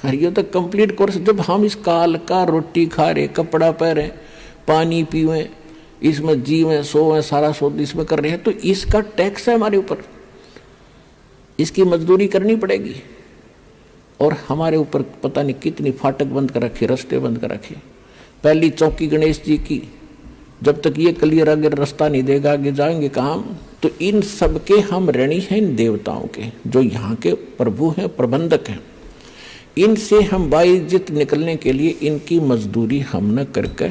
और ये तो कंप्लीट कोर्स। जब हम इस काल का रोटी खा रहे, कपड़ा पहने, पानी पीवें, इसमें जीवें सोवें, सारा शोध इसमें कर रहे हैं, तो इसका टैक्स है हमारे ऊपर, इसकी मजदूरी करनी पड़ेगी। और हमारे ऊपर पता नहीं कितनी फाटक बंद कर रखे, रास्ते बंद कर रखे। पहली चौकी गणेश जी की, जब तक ये क्लियर आगे रास्ता नहीं देगा आगे जाएंगे कहाँ। तो इन सब के हम ऋणी हैं, इन देवताओं के, जो यहाँ के प्रभु हैं, प्रबंधक हैं। इनसे हम बाइज्जत निकलने के लिए इनकी मजदूरी हम न करके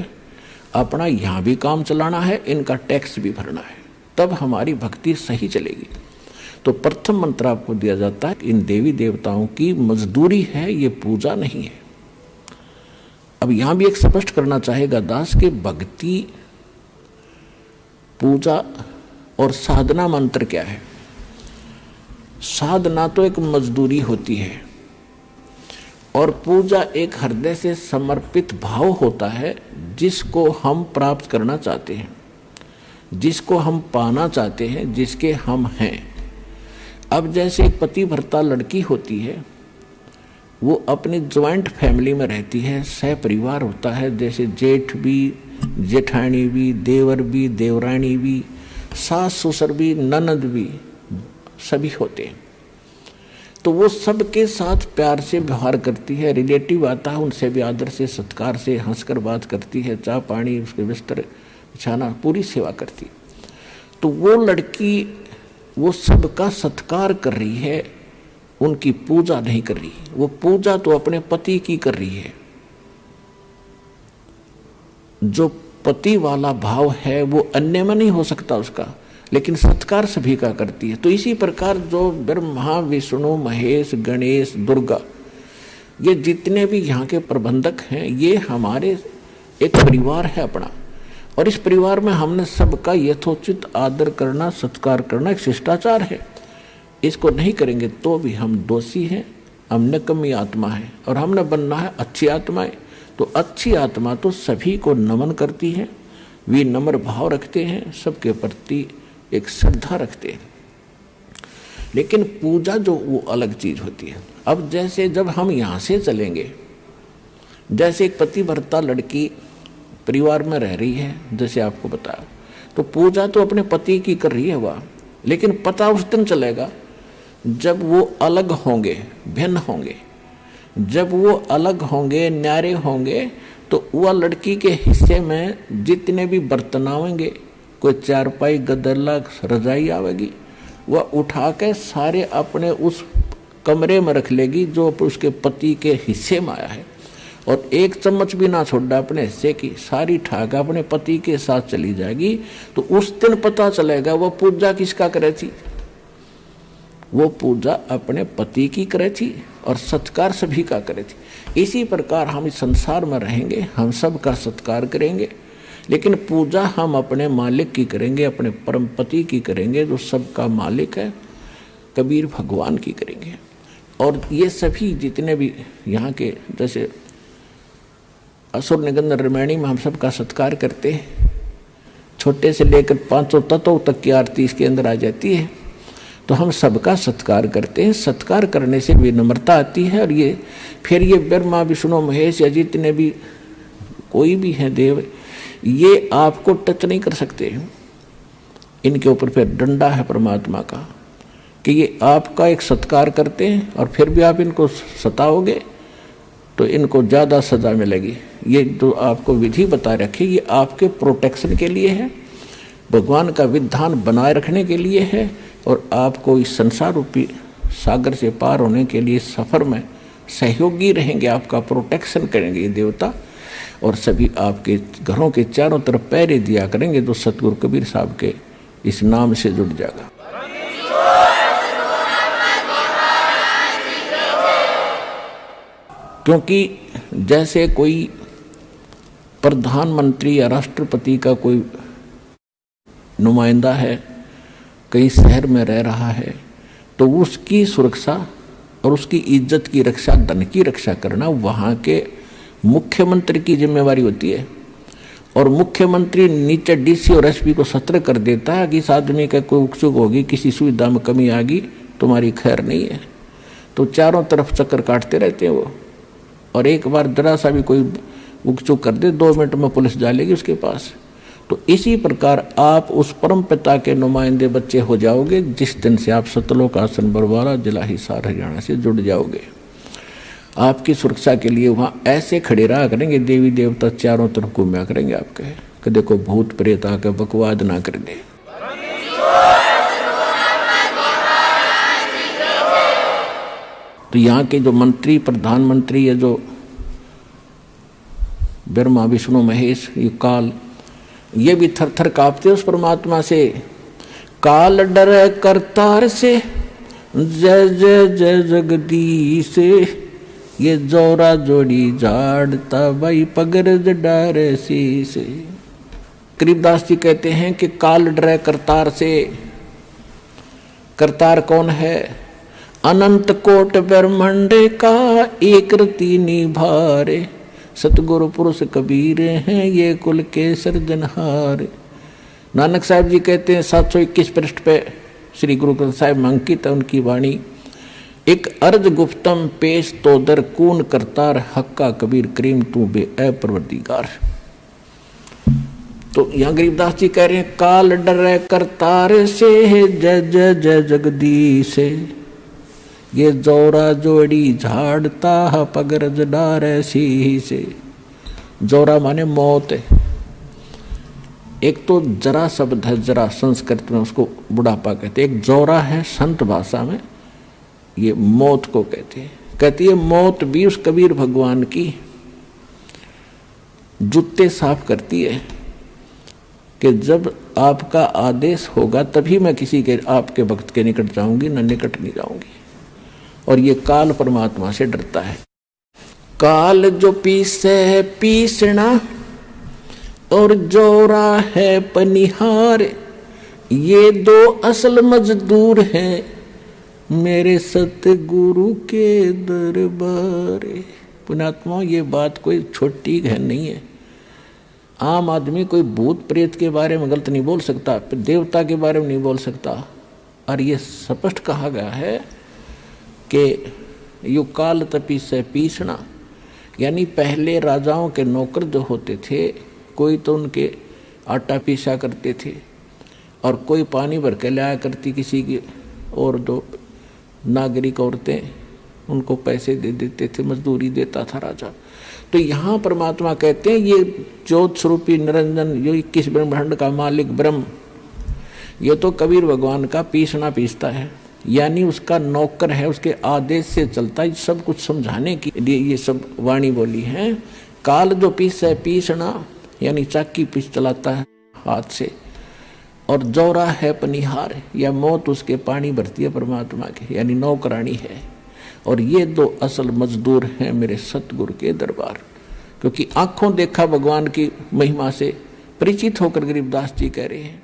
अपना यहाँ भी काम चलाना है, इनका टैक्स भी भरना है, तब हमारी भक्ति सही चलेगी। तो प्रथम मंत्र आपको दिया जाता है, इन देवी देवताओं की मजदूरी है, ये पूजा नहीं है। अब यहाँ भी एक स्पष्ट करना चाहेगा दास के भक्ति, पूजा और साधना मंत्र क्या है। साधना तो एक मजदूरी होती है और पूजा एक हृदय से समर्पित भाव होता है, जिसको हम प्राप्त करना चाहते हैं, जिसको हम पाना चाहते हैं, जिसके हम हैं। अब जैसे एक पति भर्ता लड़की होती है, वो अपनी ज्वाइंट फैमिली में रहती है, सह परिवार होता है, जैसे जेठ भी, जेठानी भी, देवर भी, देवरानी भी, सास ससुर भी, ननद भी, सभी होते हैं। तो वो सबके साथ प्यार से व्यवहार करती है। रिलेटिव आता है, उनसे भी आदर से, सत्कार से, हंसकर बात करती है, चाय पानी, उसके बिस्तर बिछाना, पूरी सेवा करती है। तो वो लड़की वो सबका सत्कार कर रही है, उनकी पूजा नहीं कर रही। वो पूजा तो अपने पति की कर रही है। जो पति वाला भाव है वो अन्य में नहीं हो सकता उसका, लेकिन सत्कार सभी का करती है। तो इसी प्रकार जो ब्रह्मा, विष्णु, महेश, गणेश, दुर्गा, ये जितने भी यहाँ के प्रबंधक हैं, ये हमारे एक परिवार है अपना, और इस परिवार में हमने सबका यथोचित आदर करना, सत्कार करना एक शिष्टाचार है। इसको नहीं करेंगे तो भी हम दोषी हैं, हम निकम्मी आत्मा है, और हमने बनना है अच्छी आत्माएं। तो अच्छी आत्मा तो सभी को नमन करती है, विनम्र भाव रखते हैं, सबके प्रति एक श्रद्धा रखते हैं। लेकिन पूजा जो वो अलग चीज होती है। अब जैसे जब हम यहाँ से चलेंगे, जैसे एक पति भर्ता लड़की परिवार में रह रही है, जैसे आपको बताया, तो पूजा तो अपने पति की कर रही है वह, लेकिन पता उस दिन चलेगा जब वो अलग होंगे, भिन्न होंगे। जब वो अलग होंगे, न्यारे होंगे, तो वह लड़की के हिस्से में जितने भी बर्तन आवेंगे, कोई चारपाई, गदला, रजाई आवेगी, वह उठा के सारे अपने उस कमरे में रख लेगी जो उसके पति के हिस्से में आया है, और एक चम्मच भी ना छोड़ा अपने हिस्से की, सारी ठाक अपने पति के साथ चली जाएगी। तो उस दिन पता चलेगा वो पूजा किसका करे थी। वो पूजा अपने पति की करे थी और सत्कार सभी का करे थी। इसी प्रकार हम इस संसार में रहेंगे, हम सब का सत्कार करेंगे, लेकिन पूजा हम अपने मालिक की करेंगे, अपने परम पति की करेंगे जो सबका मालिक है, कबीर भगवान की करेंगे। और ये सभी जितने भी यहाँ के, जैसे असुर निगंधन रामायणी में हम सबका सत्कार करते हैं, छोटे से लेकर 500 तत्वों तक की आरती इसके अंदर आ जाती है। तो हम सबका सत्कार करते हैं। सत्कार करने से विनम्रता आती है। और ये फिर ये ब्रह्मा, विष्णु, महेश या जितने भी कोई भी हैं देव, ये आपको टच नहीं कर सकते। इनके ऊपर फिर डंडा है परमात्मा का कि ये आपका एक सत्कार करते हैं और फिर भी आप इनको सताओगे तो इनको ज़्यादा सज़ा मिलेगी। ये जो आपको विधि बता रखी, ये आपके प्रोटेक्शन के लिए है, भगवान का विधान बनाए रखने के लिए है, और आपको इस संसार रूपी सागर से पार होने के लिए सफ़र में सहयोगी रहेंगे, आपका प्रोटेक्शन करेंगे ये देवता। और सभी आपके घरों के चारों तरफ पैरे दिया करेंगे, जो सतगुरु कबीर साहब के इस नाम से जुड़ जाएगा। क्योंकि जैसे कोई प्रधानमंत्री या राष्ट्रपति का कोई नुमाइंदा है, कहीं शहर में रह रहा है, तो उसकी सुरक्षा और उसकी इज्जत की रक्षा, धन की रक्षा करना वहाँ के मुख्यमंत्री की जिम्मेवारी होती है। और मुख्यमंत्री नीचे डीसी और एसपी को सतर्क कर देता है कि इस आदमी का कोई उत्सुक होगी, किसी सुविधा में कमी आ गई, तुम्हारी खैर नहीं है। तो चारों तरफ चक्कर काटते रहते हैं वो, और एक बार जरा सा भी कोई उकचुक कर दे 2 मिनट में पुलिस डालेगी उसके पास। तो इसी प्रकार आप उस परम पिता के नुमाइंदे बच्चे हो जाओगे जिस दिन से आप सतलोक आश्रम बरवाला जिला हिसार हरियाणा से जुड़ जाओगे। आपकी सुरक्षा के लिए वहाँ ऐसे खड़े रहा करेंगे, देवी देवता चारों तरफ घूमया करेंगे आपके, कि देखो भूत प्रेत आकर बकवाद ना कर दे। तो यहाँ के जो मंत्री प्रधानमंत्री है, जो ब्रह्मा विष्णु महेश, ये काल, ये भी थर थर कांपते उस परमात्मा से। काल डरे करतार से, जय जय जय जगदीश, ये जोरा जोड़ी झाड़ता भाई पगरज डारे शीश। गरीबदास जी कहते हैं कि काल डरे करतार से। करतार कौन है? अनंत कोट ब्रह्मांड का एक रति निभारे, सतगुरु पुरुष कबीर हैं ये कुल के सर्जनहार। नानक साहब जी कहते हैं 721 पृष्ठ पे श्री गुरु ग्रंथ साहिब में अंकित है उनकी वाणी। एक अर्ज गुप्तम पेश तो दर कून करतार, हक्का कबीर करीम तू बे ए परवरदिगार। तो यहाँ गरीबदास जी कह रहे हैं काल डरे करतार से, जय जय जय जगदीश, ये जोरा जोड़ी झाड़ता पगरज डारे सी से। जोरा माने मौत है। एक तो जरा शब्द है, जरा संस्कृत में उसको बुढ़ापा कहते हैं। एक जोरा है संत भाषा में, ये मौत को कहते हैं। कहती है मौत भी उस कबीर भगवान की जूते साफ करती है कि जब आपका आदेश होगा तभी मैं किसी के आपके भक्त के निकट जाऊंगी, न निकट नहीं जाऊंगी। और ये काल परमात्मा से डरता है। काल जो पीसे है पीसना, और जोरा है पनिहार, ये दो असल मजदूर हैं मेरे सतगुरु के दरबार। पुण्यात्मा, ये बात कोई छोटी है नहीं है। आम आदमी कोई भूत प्रेत के बारे में गलत नहीं बोल सकता, देवता के बारे में नहीं बोल सकता। और ये स्पष्ट कहा गया है कि यु काल तपी से पीसना, यानी पहले राजाओं के नौकर जो होते थे, कोई तो उनके आटा पीसा करते थे और कोई पानी भर के लाया करती किसी की, और जो नागरिक औरतें उनको पैसे दे देते थे, मजदूरी देता था राजा। तो यहाँ परमात्मा कहते हैं ये ज्योत स्वरूपी निरंजन, जो 21 ब्रह्मांड का मालिक ब्रह्म, ये तो कबीर भगवान का पीसना पीसता है, यानी उसका नौकर है, उसके आदेश से चलता है। सब कुछ समझाने के लिए ये सब वाणी बोली है। काल जो पीस है पीसना, यानी चाकी पीस चलाता है हाथ से, और जोरा है पनिहार, या मौत उसके पानी भरती है परमात्मा के, यानी नौकरानी है। और ये दो असल मजदूर हैं मेरे सतगुरु के दरबार। क्योंकि आंखों देखा भगवान की महिमा से परिचित होकर गरीबदास जी कह रहे हैं